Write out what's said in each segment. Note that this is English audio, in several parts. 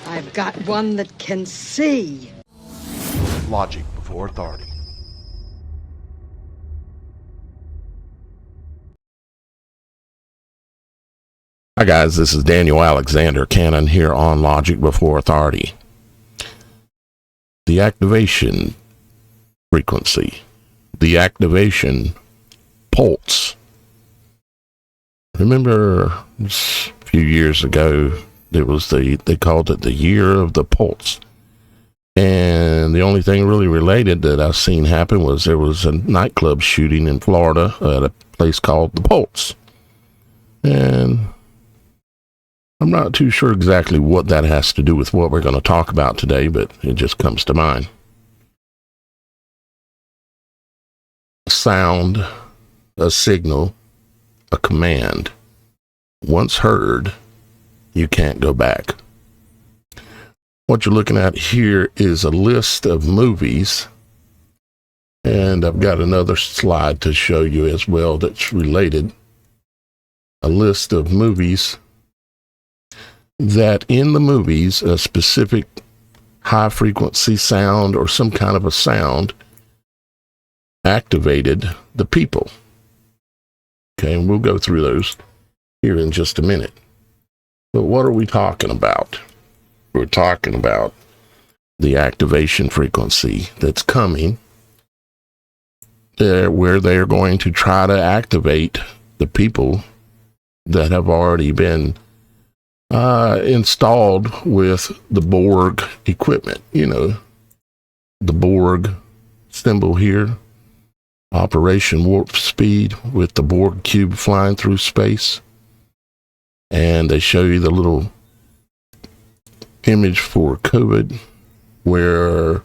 I've got one that can see. Logic before authority. Hi guys, this is Daniel Alexander Cannon here on Logic Before Authority. The activation frequency, the activation pulse. Remember a few years ago, they called it the year of the pulse. And the only thing really related that I've seen happen was there was a nightclub shooting in Florida at a place called the Pulse. And I'm not too sure exactly what that has to do with what we're going to talk about today, but it just comes to mind. A sound, a signal, a command. Once heard, you can't go back. What you're looking at here is a list of movies, and I've got another slide to show you as well that's related. A list of movies that in the movies, a specific high frequency sound or some kind of a sound activated the people. Okay, and we'll go through those here in just a minute. But what are we talking about? We're talking about the activation frequency that's coming, where they're going to try to activate the people that have already been installed with the Borg equipment. You know, the Borg symbol here, Operation Warp Speed, with the Borg cube flying through space. And they show you the little image for COVID, where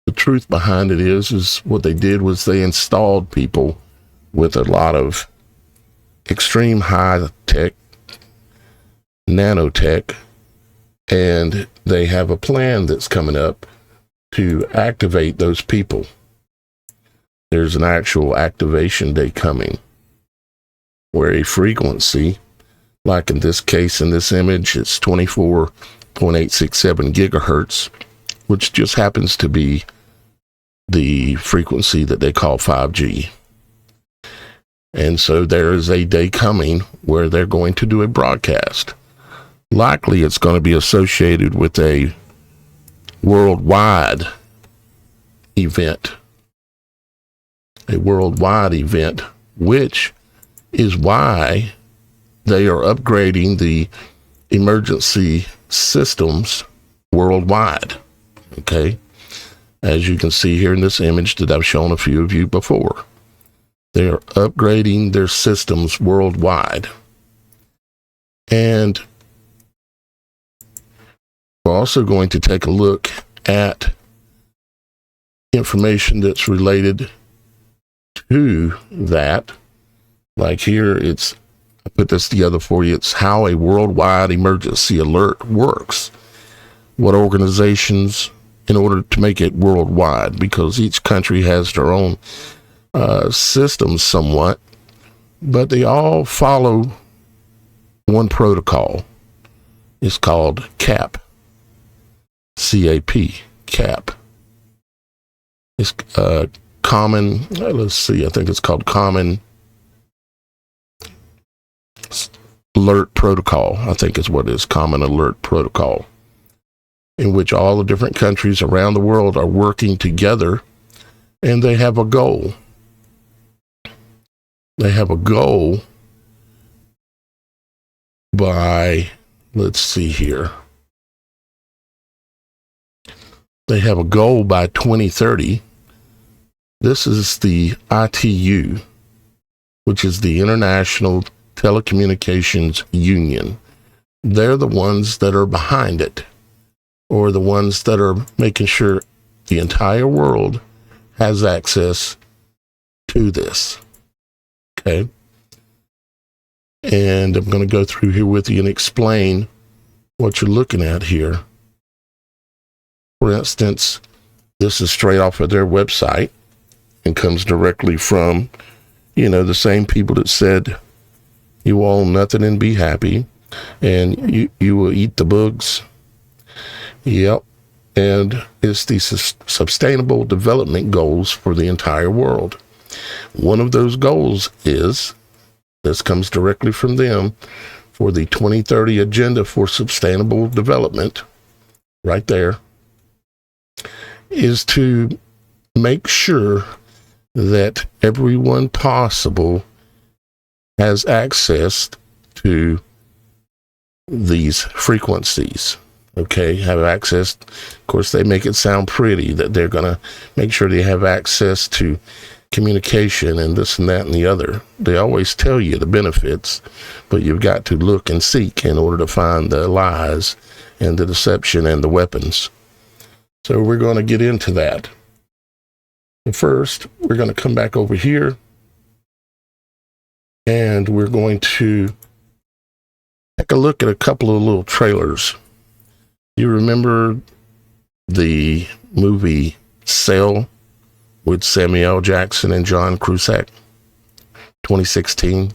the truth behind it is what they did was they installed people with a lot of extreme high tech, nanotech, and they have a plan that's coming up to activate those people. There's an actual activation day coming where a frequency, like in this case, in this image, it's 24.867 gigahertz, which just happens to be the frequency that they call 5G. And so there is a day coming where they're going to do a broadcast. Likely it's going to be associated with a worldwide event. A worldwide event, which is why they are upgrading the emergency systems worldwide. Okay? As you can see here in this image that I've shown a few of you before. They are upgrading their systems worldwide. And we're also going to take a look at information that's related to that. Like here, I put this together for you. It's how a worldwide emergency alert works. What organizations, in order to make it worldwide, because each country has their own systems somewhat, but they all follow one protocol. It's called CAP. C-A-P, CAP. It's common, let's see, I think it's called Common Alert Protocol. I think is what it is, Common Alert Protocol, in which all the different countries around the world are working together, and they have a goal. They have a goal by, let's see here. They have a goal by 2030. This is the ITU, which is the International Telecommunications Union. They're the ones that are behind it, or the ones that are making sure the entire world has access to this. Okay? And I'm going to go through here with you and explain what you're looking at here. For instance, this is straight off of their website and comes directly from, the same people that said, you own nothing and be happy, and you will eat the bugs. Yep. And it's the sustainable development goals for the entire world. One of those goals is, this comes directly from them, for the 2030 Agenda for Sustainable Development, right there, is to make sure that everyone possible has access to these frequencies. Okay, have access. Of course, they make it sound pretty that they're going to make sure they have access to communication and this and that and the other. They always tell you the benefits, but you've got to look and seek in order to find the lies and the deception and the weapons. So we're going to get into that. But first, we're going to come back over here and we're going to take a look at a couple of little trailers. You remember the movie Cell with Samuel Jackson and John Cusack, 2016?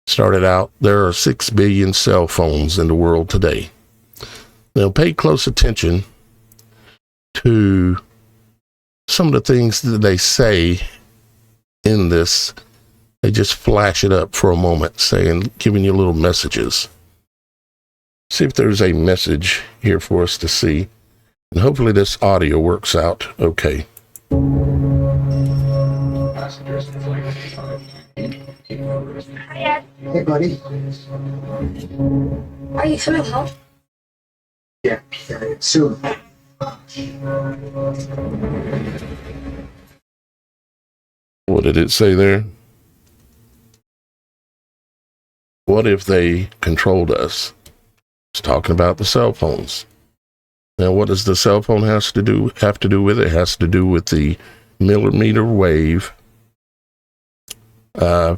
Started out, there are 6 billion cell phones in the world today. Now pay close attention to some of the things that they say in this. They just flash it up for a moment, giving you little messages. See if there's a message here for us to see. And hopefully this audio works out okay. Hey, buddy. Are you coming home? Yeah, soon. What did it say there? What if they controlled us? It's talking about the cell phones. Now, what does the cell phone have to do with it? It has to do with the millimeter wave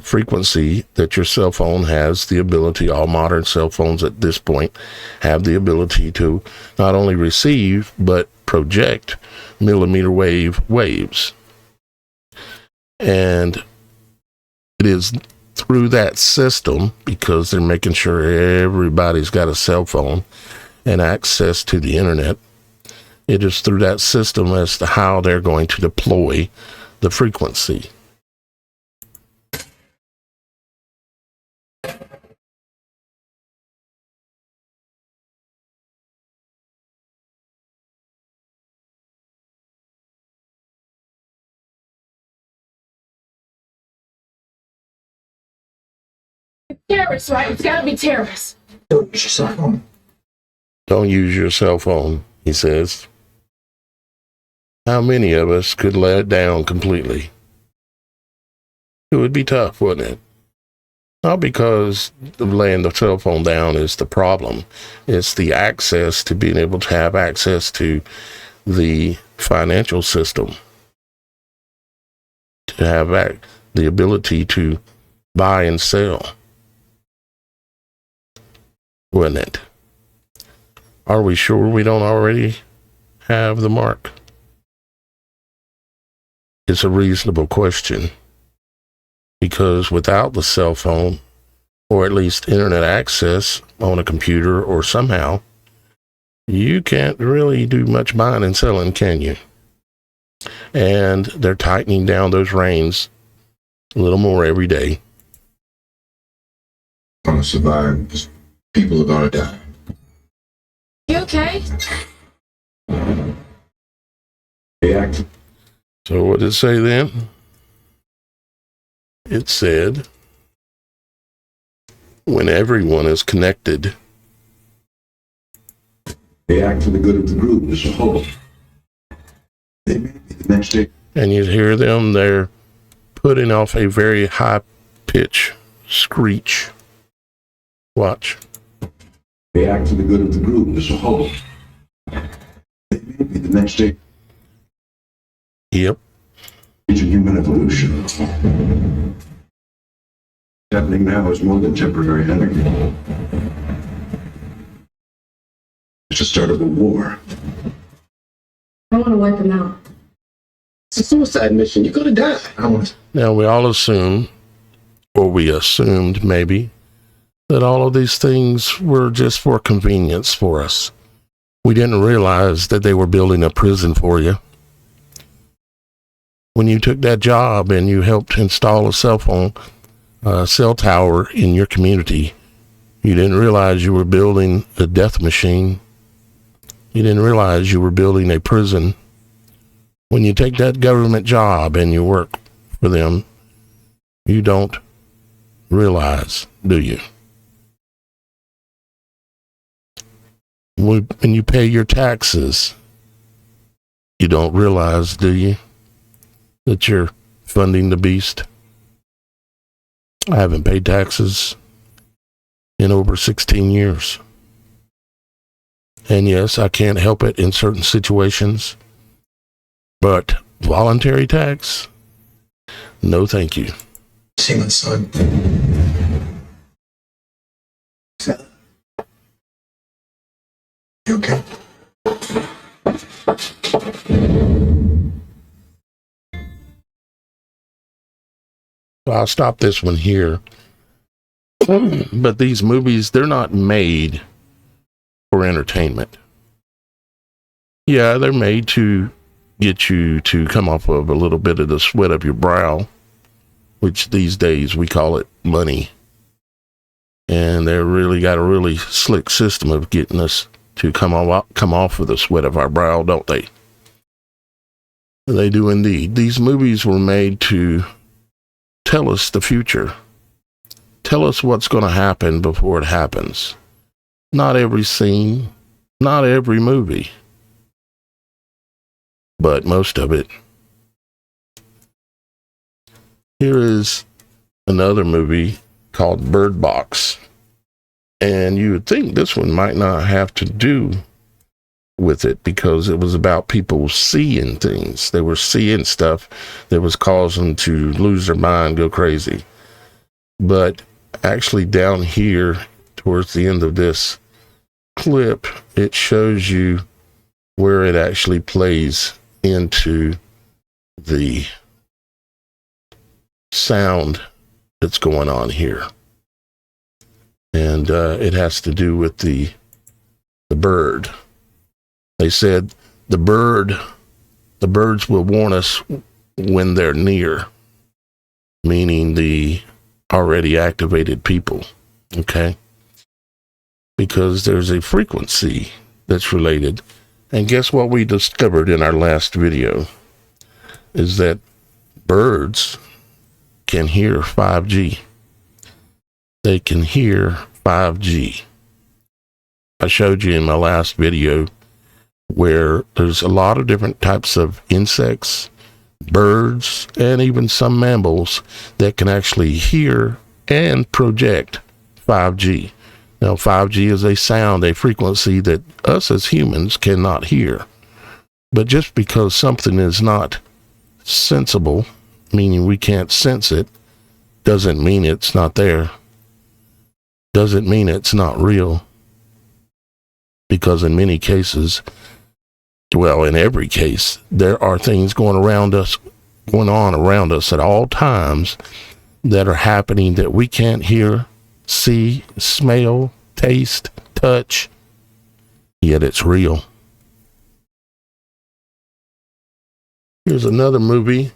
frequency that your cell phone has the ability, all modern cell phones at this point have the ability to not only receive, but project millimeter wave waves. And it is through that system, because they're making sure everybody's got a cell phone and access to the internet, it is through that system as to how they're going to deploy the frequency. Terrorists, right? It's gotta be terrorists. Don't use your cell phone. Don't use your cell phone, he says. How many of us could lay it down completely? It would be tough, wouldn't it? Not because laying the cell phone down is the problem. It's the access to being able to have access to the financial system, to have the ability to buy and sell. Wouldn't it? Are we sure we don't already have the mark? It's a reasonable question, because without the cell phone, or at least internet access on a computer or somehow, you can't really do much buying and selling, can you? And they're tightening down those reins a little more every day. Gonna survive. Just people are gonna die. You okay? So what did it say then? It said, when everyone is connected, They act for the good of the group as a whole. They may be the next day. and you hear them, they're putting off a very high pitch screech. Watch. They act for the good of the group as a whole. They may be the next stage Yep. of human evolution. What's happening now is more than temporary anarchy. It's the start of a war. I want to wipe them out. It's a suicide mission. You're gonna die. Now we all assume, or we assumed maybe, that all of these things were just for convenience for us. We didn't realize that they were building a prison for you. When you took that job and you helped install a cell tower in your community, you didn't realize you were building a death machine. You didn't realize you were building a prison. When you take that government job and you work for them, you don't realize, do you? When you pay your taxes, you don't realize, do you, that you're funding the beast? I haven't paid taxes in over 16 years. And yes, I can't help it in certain situations, but voluntary tax? No, thank you. See my son. You okay? So I'll stop this one here. But these movies, they're not made for entertainment. Yeah, they're made to get you to come off of a little bit of the sweat of your brow, which these days we call it money. And they've really got a really slick system of getting us to come off of the sweat of our brow, don't they? They do indeed. These movies were made to tell us the future. Tell us what's going to happen before it happens. Not every scene, not every movie, but most of it. Here is another movie called Bird Box. And you would think this one might not have to do with it because it was about people seeing things. They were seeing stuff that was causing them to lose their mind, go crazy. But actually down here towards the end of this clip, it shows you where it actually plays into the sound that's going on here. And it has to do with the bird. They said the birds will warn us when they're near, meaning the already activated people, okay? Because there's a frequency that's related. And guess what we discovered in our last video is that birds can hear 5G. They can hear 5G. I showed you in my last video where there's a lot of different types of insects, birds, and even some mammals that can actually hear and project 5G. Now, 5G is a sound, a frequency that us as humans cannot hear. But just because something is not sensible, meaning we can't sense it, doesn't mean it's not there. Doesn't mean it's not real. Because in many cases, well, in every case, there are things going on around us at all times that are happening that we can't hear, see, smell, taste, touch, yet it's real. Here's another movie.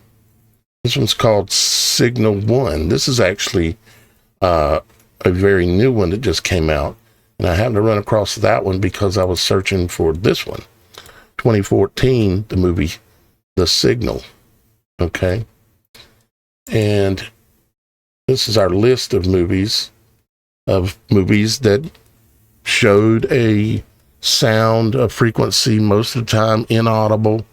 This one's called Signal 1. This is actually a very new one that just came out. And I happened to run across that one because I was searching for this one. 2014, the movie The Signal. Okay. And this is our list of movies that showed a sound, a frequency, most of the time inaudible.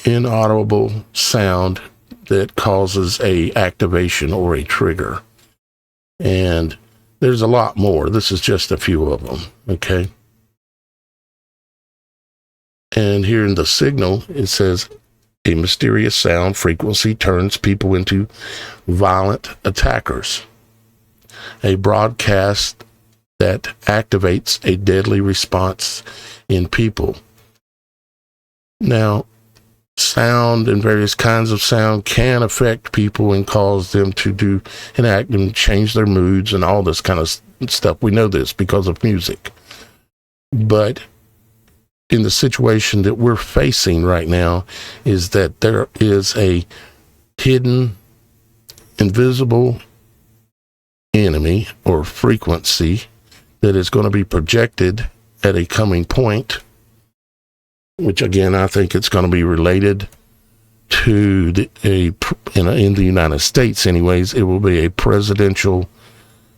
Inaudible sound that causes a activation or a trigger. And there's a lot more. This is just a few of them, okay? And here in The Signal, it says, a mysterious sound frequency turns people into violent attackers. A broadcast that activates a deadly response in people. Now, sound and various kinds of sound can affect people and cause them to enact and change their moods and all this kind of stuff. We know this because of music. But in the situation that we're facing right now is that there is a hidden, invisible enemy or frequency that is going to be projected at a coming point, which again, I think it's going to be related to in the United States anyways, it will be a presidential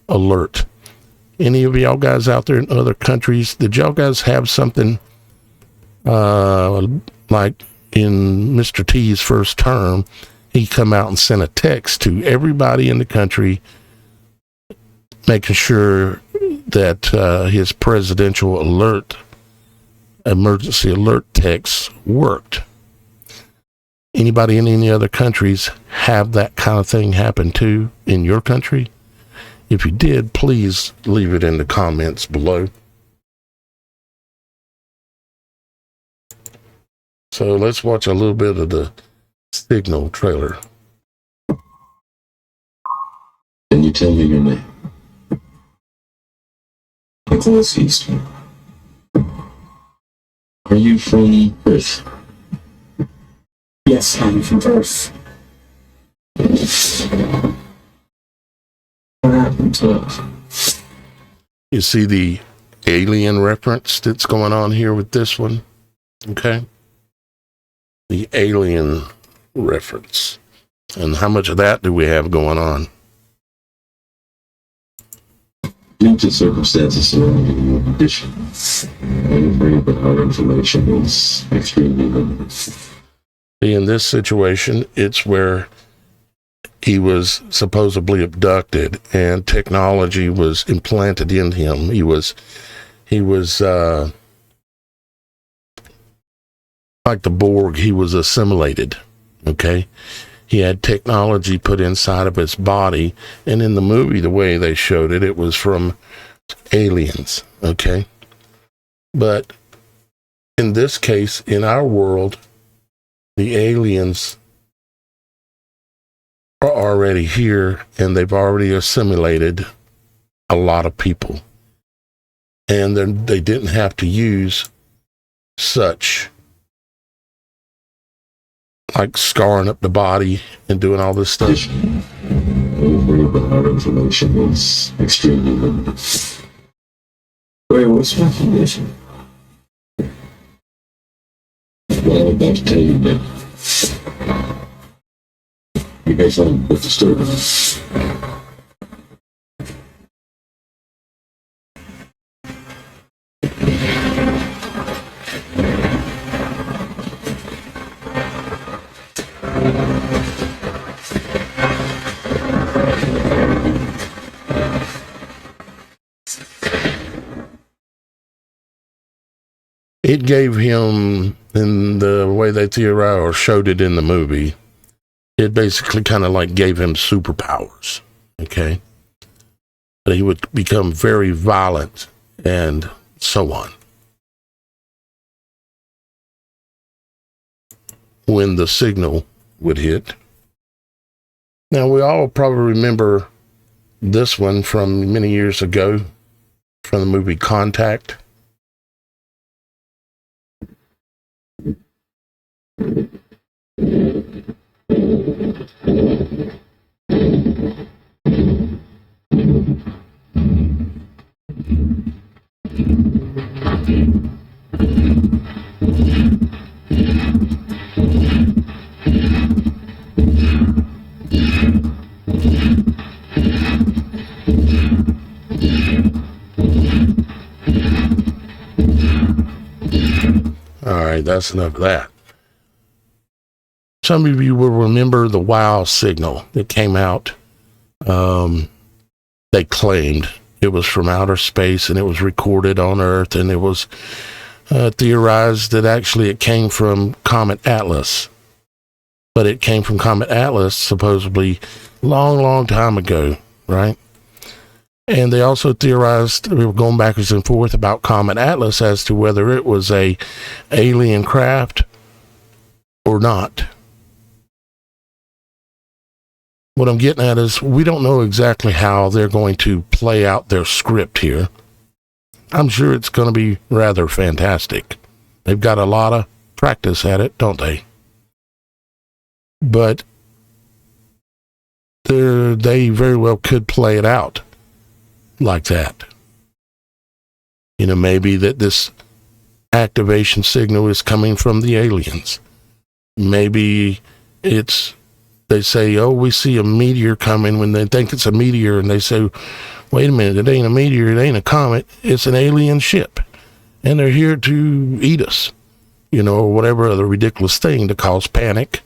alert. Any of y'all guys out there in other countries, did y'all guys have something like in Mr. T's first term, he come out and sent a text to everybody in the country making sure that his presidential emergency alert text worked. Anybody in any other countries have that kind of thing happen too in your country? If you did, please leave it in the comments below. So let's watch a little bit of the Signal trailer. Can you tell me your name? Nicholas Eastman. Are you from Earth? Yes, I'm from Earth. What happened to us? You see the alien reference that's going on here with this one? Okay. The alien reference. And how much of that do we have going on? Due to circumstances surrounding your condition, I'm afraid that our information is extremely limited. In this situation, it's where he was supposedly abducted and technology was implanted in him. He was like the Borg, he was assimilated, okay? He had technology put inside of his body, and in the movie, the way they showed it, it was from aliens, okay? But in this case, in our world, the aliens are already here, and they've already assimilated a lot of people. And then they didn't have to use such like scarring up the body and doing all this stuff. I'm afraid that our information is extremely limited. Wait, what's my condition? Well, I'm about to tell you now. You may find it disturbing. It gave him, in the way they theorized or showed it in the movie, it basically kind of like gave him superpowers, okay? That he would become very violent and so on. When the signal would hit. Now, we all probably remember this one from many years ago from the movie Contact. All right, that's enough of that. Some of you will remember the WOW signal that came out. They claimed it was from outer space and it was recorded on Earth, and it was theorized that actually it came from Comet Atlas. But it came from Comet Atlas supposedly long time ago, right? And they also theorized, we were going backwards and forth about Comet Atlas as to whether it was a alien craft or not. What I'm getting at is we don't know exactly how they're going to play out their script here. I'm sure it's going to be rather fantastic. They've got a lot of practice at it, don't they? But they very well could play it out like that. You know, maybe that this activation signal is coming from the aliens. Maybe they say, oh, we see a meteor coming when they think it's a meteor, and they say, wait a minute, it ain't a meteor, it ain't a comet, it's an alien ship, and they're here to eat us, you know, or whatever other ridiculous thing to cause panic.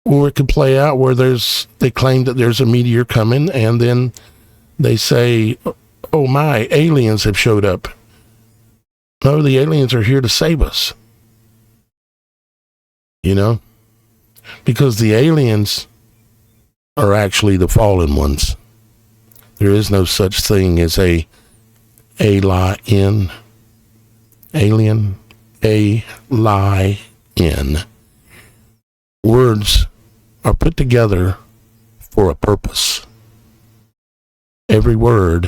Or it could play out where they claim that there's a meteor coming, and then they say, oh my, aliens have showed up. No, the aliens are here to save us. You know? Because the aliens are actually the fallen ones. There is no such thing as a alien. Words are put together for a purpose. Every word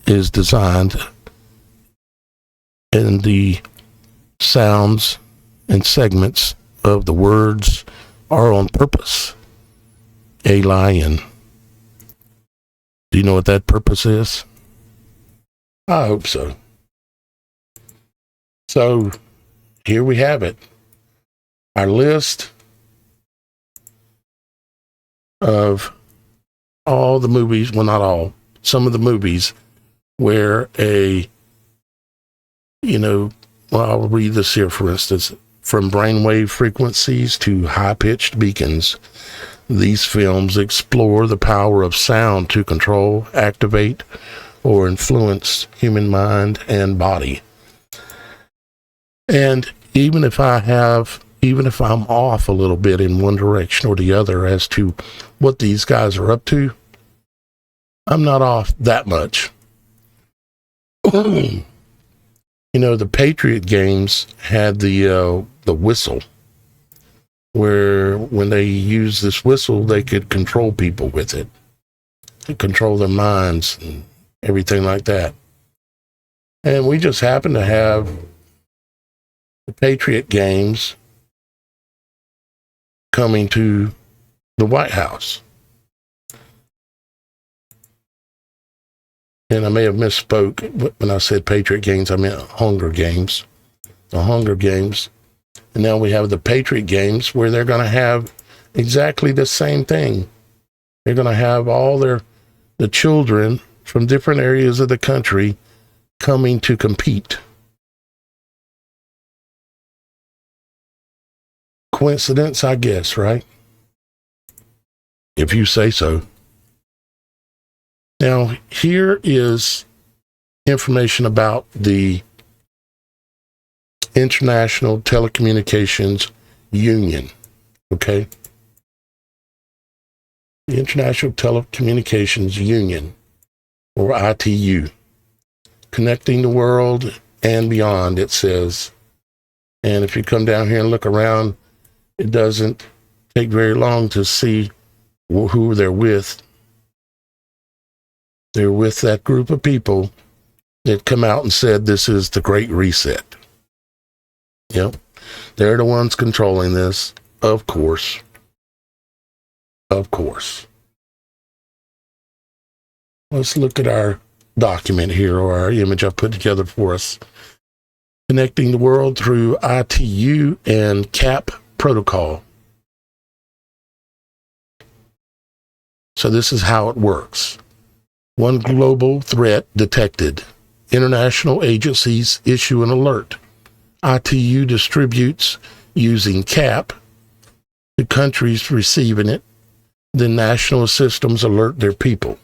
is designed, and the sounds and segments of the words are on purpose. Alien. Do you know what that purpose is? I hope so. So, here we have it. Our list of all the movies, well, not all, some of the movies where I'll read this here, for instance. From brainwave frequencies to high-pitched beacons, these films explore the power of sound to control, activate, or influence human mind and body. And even if I'm off a little bit in one direction or the other as to what these guys are up to, I'm not off that much. You know, the Patriot games had the whistle, where when they used this whistle, they could control people with it, control their minds and everything like that. And we just happen to have the Patriot games coming to the White House. And I may have misspoke when I said Patriot games, I meant Hunger Games. The Hunger Games. And now we have the Patriot games where they're going to have exactly the same thing. They're going to have all the children from different areas of the country coming to compete. Coincidence, I guess, right? If you say so. Now, here is information about the International Telecommunications Union, okay? The International Telecommunications Union, or ITU, connecting the world and beyond, it says. And if you come down here and look around, it doesn't take very long to see who they're with. They're with that group of people that come out and said this is the Great Reset. Yep. They're the ones controlling this, of course. Of course. Let's look at our document here, or our image I've put together for us. Connecting the world through ITU and CAP protocol. So this is how it works. One global threat detected. International agencies issue an alert. ITU distributes using CAP. The countries receiving it. Then national systems alert their people.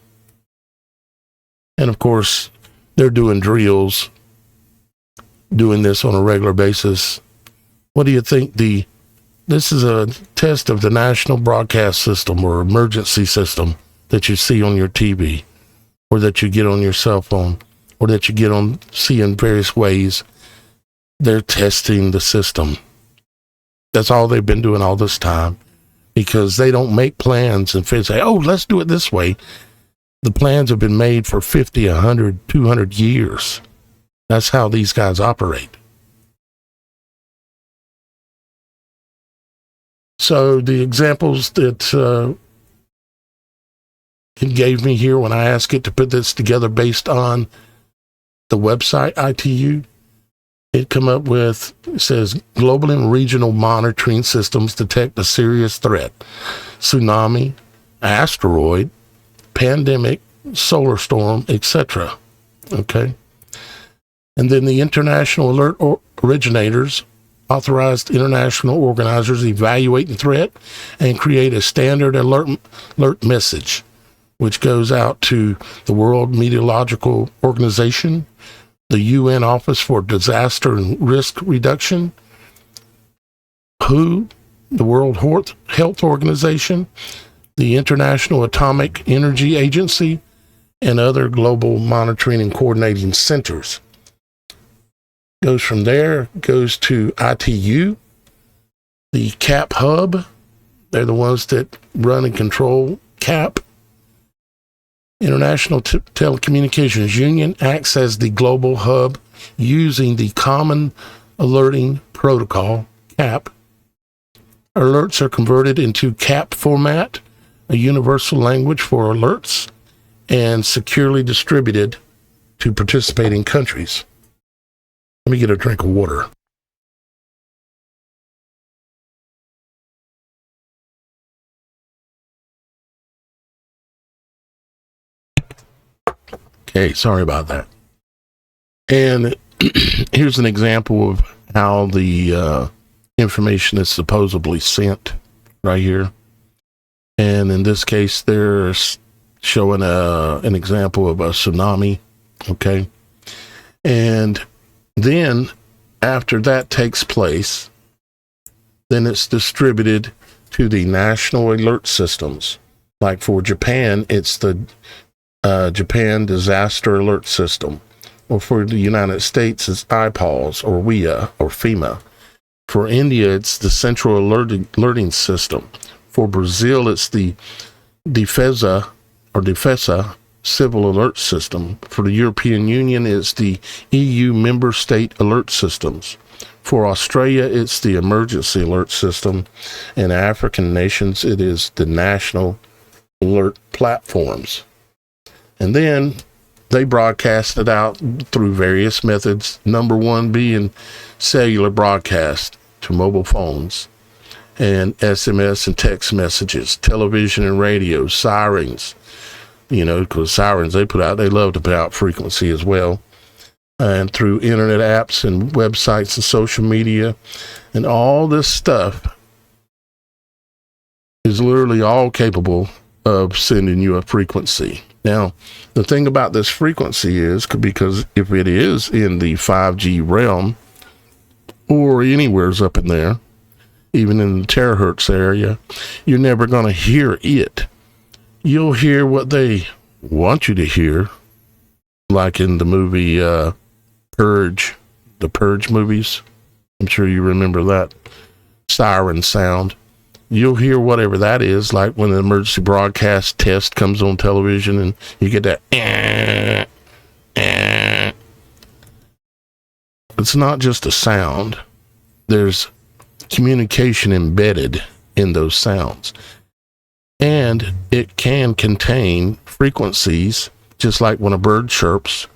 And of course, they're doing drills, doing this on a regular basis. What do you think this is a test of the national broadcast system or emergency system that you see on your TV, or that you get on your cell phone, or that you see in various ways. They're testing the system. That's all they've been doing all this time, because they don't make plans and say, oh, let's do it this way. The plans have been made for 50, 100, 200 years. That's how these guys operate. So the examples that it gave me here when I asked it to put this together based on the website ITU, it come up with, it says, global and regional monitoring systems detect a serious threat: tsunami, asteroid, pandemic, solar storm, etc. Okay. And then the international alert originators, authorized international organizers, evaluate the threat and create a standard alert message, which goes out to the World Meteorological Organization, the UN Office for Disaster and Risk Reduction, WHO, the World Health Organization, the International Atomic Energy Agency, and other global monitoring and coordinating centers. Goes from there, goes to ITU, the CAP hub. They're the ones that run and control CAP. International Telecommunications Union acts as the global hub using the Common Alerting Protocol, CAP. Alerts are converted into CAP format, a universal language for alerts, and securely distributed to participating countries. Let me get a drink of water. Okay, sorry about that. And here's an example of how the information is supposedly sent right here. And in this case, they're showing an example of a tsunami. Okay. And then after that takes place, then it's distributed to the national alert systems. Like for Japan, it's the Japan Disaster Alert System. Or for the United States, it's IPAWS or WIA or FEMA. For India, it's the Central Alerting System. For Brazil, it's the DEFESA Civil Alert System. For the European Union, it's the EU Member State Alert Systems. For Australia, it's the Emergency Alert System. And African nations, it is the National Alert Platforms. And then they broadcast it out through various methods, number one being cellular broadcast to mobile phones, and SMS and text messages, television and radio, sirens, because sirens they love to put out frequency as well, and through internet apps and websites and social media, and all this stuff is literally all capable of sending you a frequency. Now, the thing about this frequency is, because if it is in the 5G realm, or anywhere's up in there, even in the terahertz area, you're never going to hear it. You'll hear what they want you to hear, like in the movie Purge, the Purge movies. I'm sure you remember that siren sound. You'll hear whatever that is, like when the emergency broadcast test comes on television and you get that. It's not just a sound. There's communication embedded in those sounds. And it can contain frequencies, just like when a bird chirps.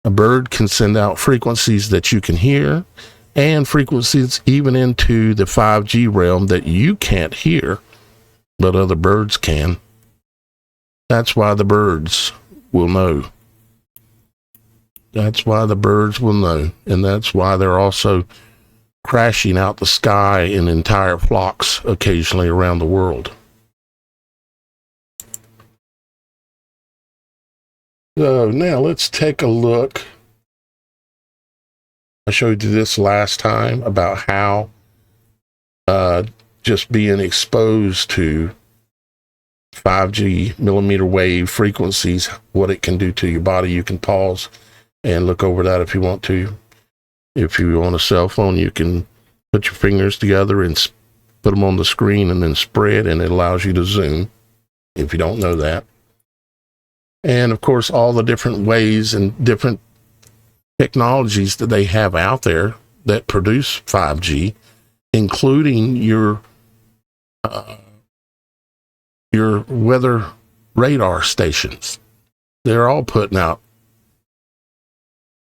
A bird can send out frequencies that you can hear, and frequencies even into the 5G realm that you can't hear, but other birds can. That's why the birds will know. That's why the birds will know. And that's why they're also crashing out the sky in entire flocks occasionally around the world. So now let's take a look. I showed you this last time about how just being exposed to 5G millimeter wave frequencies, what it can do to your body. You can pause and look over that if you want to. If you're on a cell phone, you can put your fingers together and put them on the screen and then spread, and it allows you to zoom, if you don't know that. And of course, all the different ways and different technologies that they have out there that produce 5G, including your weather radar stations. They're all putting out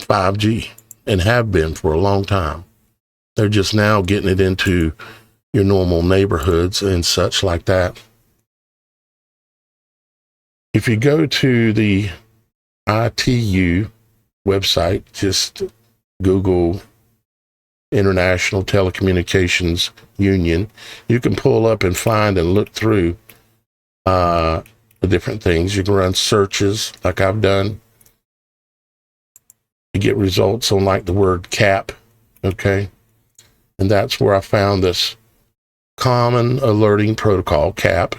5G and have been for a long time. They're just now getting it into your normal neighborhoods and such like that. If you go to the ITU website, just Google International Telecommunications Union, you can pull up and find and look through the different things. You can run searches like I've done to get results on like the word cap, okay? And that's where I found this common alerting protocol, CAP,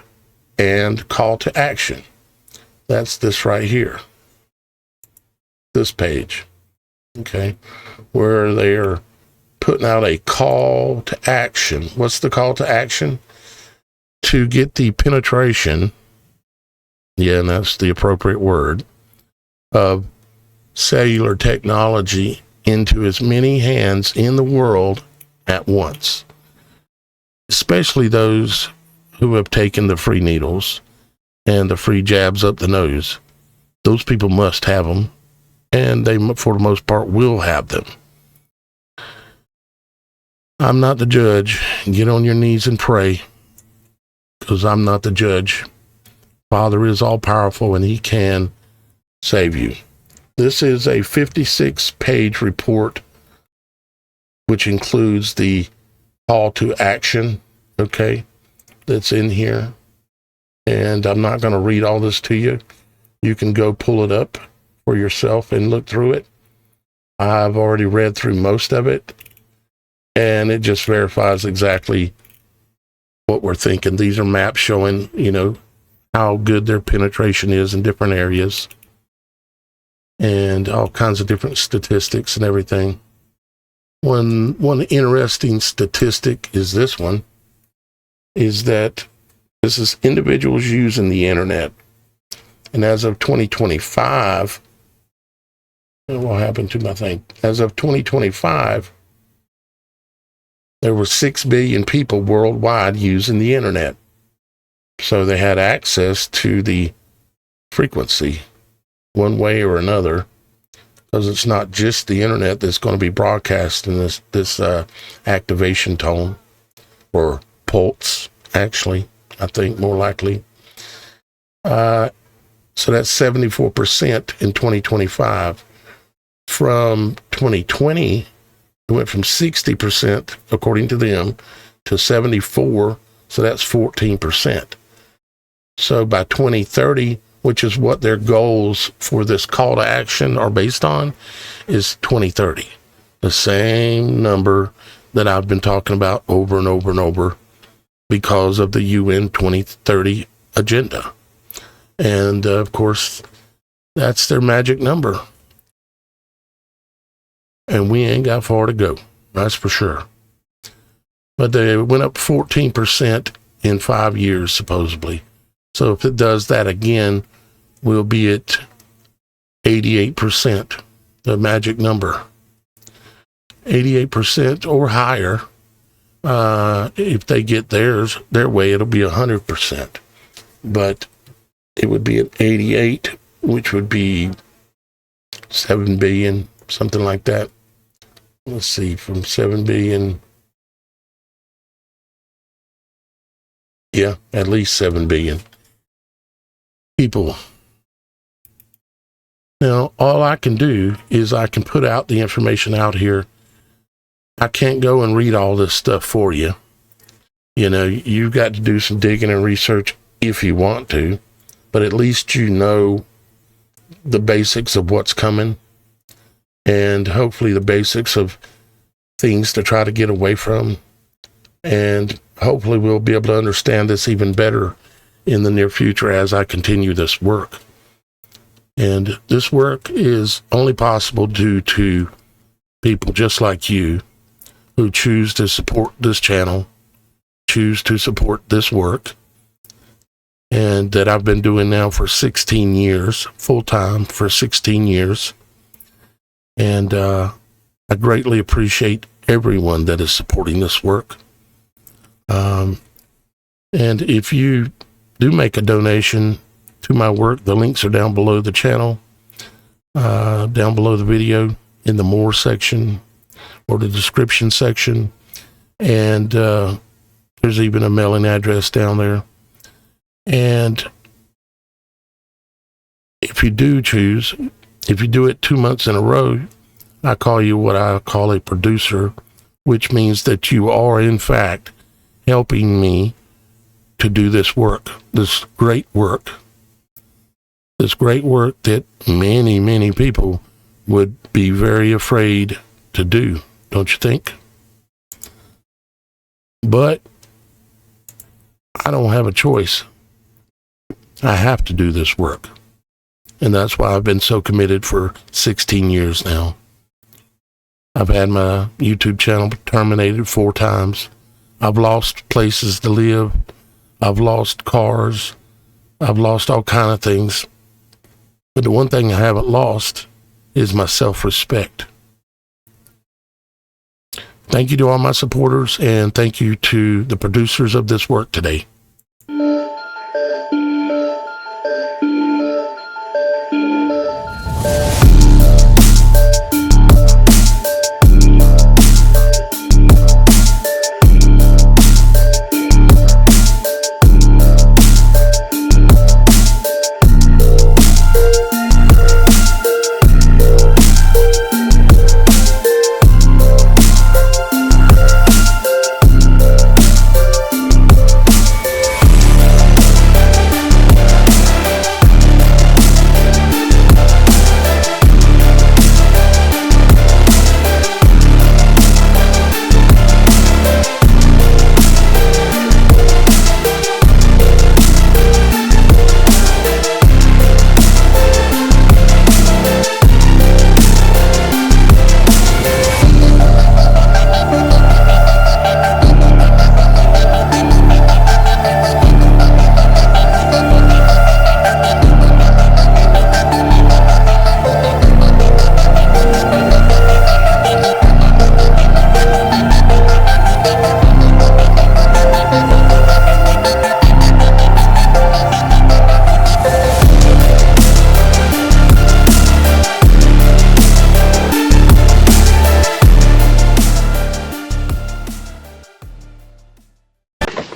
and call to action. That's this right here, this page, okay, where they're putting out a call to action. What's the call to action? To get the penetration, yeah, and that's the appropriate word, of cellular technology into as many hands in the world at once, especially those who have taken the free needles and the free jabs up the nose. Those people must have them, and they, for the most part, will have them. I'm not the judge. Get on your knees and pray, because I'm not the judge. Father is all-powerful, and he can save you. This is a 56-page report, which includes the call to action, okay, that's in here. And I'm not going to read all this to you. You can go pull it up for yourself and look through it. I've already read through most of it, and it just verifies exactly what we're thinking. These are maps showing, how good their penetration is in different areas, and all kinds of different statistics and everything. One interesting statistic is this one, is that this is individuals using the internet. And as of 2025, what happened to my thing? As of 2025, there were 6 billion people worldwide using the internet. So they had access to the frequency one way or another, because it's not just the internet that's going to be broadcast in this activation tone, or pulse, actually, I think more likely. So that's 74% in 2025. From 2020, it went from 60%, according to them, to 74%, so that's 14%. So by 2030, which is what their goals for this call to action are based on, is 2030. The same number that I've been talking about over and over and over, because of the UN 2030 agenda. And of course, that's their magic number. And we ain't got far to go, that's for sure. But they went up 14% in 5 years, supposedly. So if it does that again, we'll be at 88%, the magic number. 88% or higher. If they get their way, it'll be 100%. But it would be at 88, which would be 7 billion, something like that. Let's see, from 7 billion. Yeah, at least 7 billion people. Now, all I can do is I can put out the information out here. I can't go and read all this stuff for you. You've got to do some digging and research if you want to, but at least you know the basics of what's coming, and hopefully the basics of things to try to get away from. And hopefully we'll be able to understand this even better in the near future as I continue this work. And this work is only possible due to people just like you who choose to support this channel, choose to support this work, and that I've been doing now for 16 years, full-time for 16 years. And I greatly appreciate everyone that is supporting this work. And if you do make a donation to my work, the links are down below the channel, down below the video in the more section or the description section. And there's even a mailing address down there. And if you do choose, if you do it 2 months in a row, I call you what I call a producer, which means that you are in fact helping me to do this work, this great work that many, many people would be very afraid to do, don't you think? But I don't have a choice. I have to do this work. And that's why I've been so committed for 16 years now. I've had my YouTube channel terminated 4 times. I've lost places to live. I've lost cars. I've lost all kinds of things. But the one thing I haven't lost is my self-respect. Thank you to all my supporters, and thank you to the producers of this work today.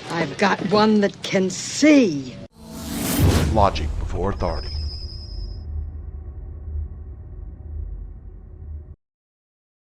I've got one that can see. Logic before authority.